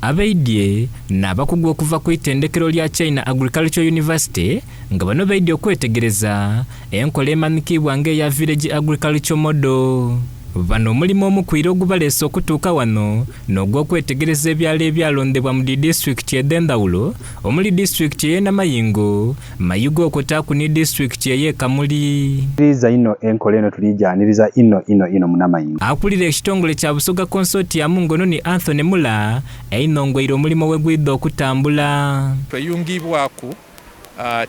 abaidye n'abakugu okuva ku itendekero lya China Agricultural University nga bano baidye okwetegereza enkola emanikibwa ng'eya village agriculture model. Bano omulimu omukwira ogubaleese okutuuka wano n'ogw'okwetegereza ebyalo ebyalondebwa mu disitulikiti ed'endawulo omuli disitulikiti y'e Namayingo, Mayigo okwotaku ne disitulikiti y'e Kamuli. Ino enkola eno tulijjaniriza ino mu Namayingo. Akulira ekitongole kya Busoga Consortium ngono ni Anthony Mula einongweire omulimu we gwidde okutambula. Tweyungibwaku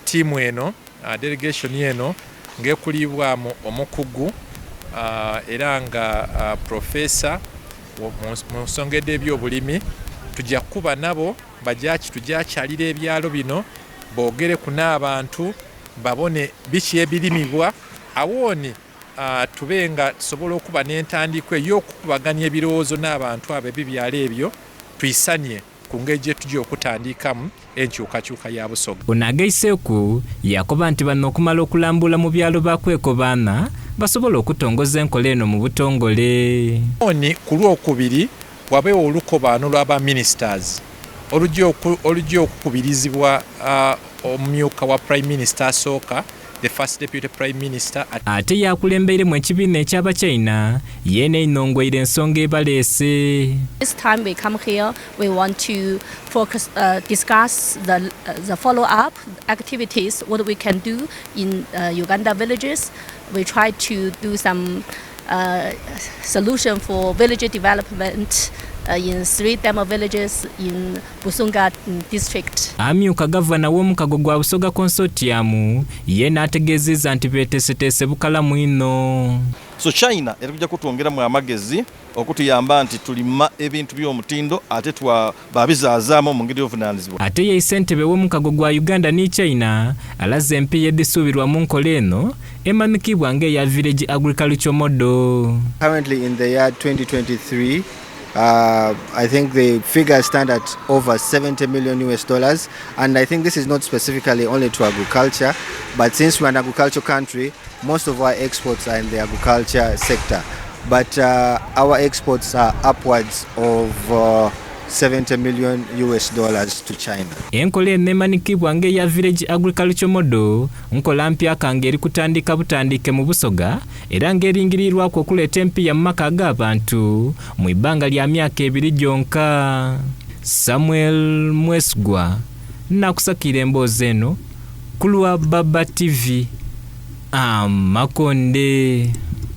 tiimu eno delegation eno ng'ekulibwamu omukugu era nga profesa mu nsonga ed'ebyobulimi tujja kuba nabo tujakyalira ebyalo bino boogere ku n'abantu babone biki ebirimibwa awooni tube nga tusobola okuba n'entandikwa ey'okukubaganya ebirowoozo n'abantu abo ebyalo ebyo tuyisanye ku ngeri gye tujja okutandikamu enkyukakyuka ya Busoga. Ono agaiseeku yakoba nti bano okumala okulambula mu byalo bakweko baana basobola okutongoza enkola eno mu butongole. Oni ku lwokubiri wabeewo olukobaano lw'aba ministers olujja okukubirizibwa omumyuka wa Prime Minister asooka, the first deputy prime minister. Ate yakulembeiremu ekibiina eky'Abachina yeene inongweire ensonga ebaleese. This time we come here, we want to focus, discuss the follow-up activities, what we can do in Uganda villages. We try to do some solution for village development in 3 demo villages in Busoga district. Amyuka gavana w'omukago gwa Busoga Consortium yeena ategeezezza nti beeteeseteese bukalamu ino. So China erikujja kutwongeramu amagezi okutuyamba nti tulima ebintu by'omutindo ate babizaazaamu mu ngeri y'obuvunaanyizibwa. Ate ye ssentebe w'omukago gwa Uganda ne China alaze empiya edisuubirwamu nkola eno emanikibwa ng'eya village agriculture model. Currently in the year 2023, I think the figures stand at over $70 million, and I think this is not specifically only to agriculture, but since we're an agricultural country, most of our exports are in the agriculture sector. But our exports are upwards of $70 million to China. Enkola emanikibwa ng'eya village agriculture model nkola mpya kangeri kutandika butandike mu Busoga era ng'eringirirwako okuleeta empiya mu maka g'abantu mu ibbanga lya myaka 2 gyonka. Samuel Mwesgwa nakusakira emboozi eno ku lwa Baba TV Makonde.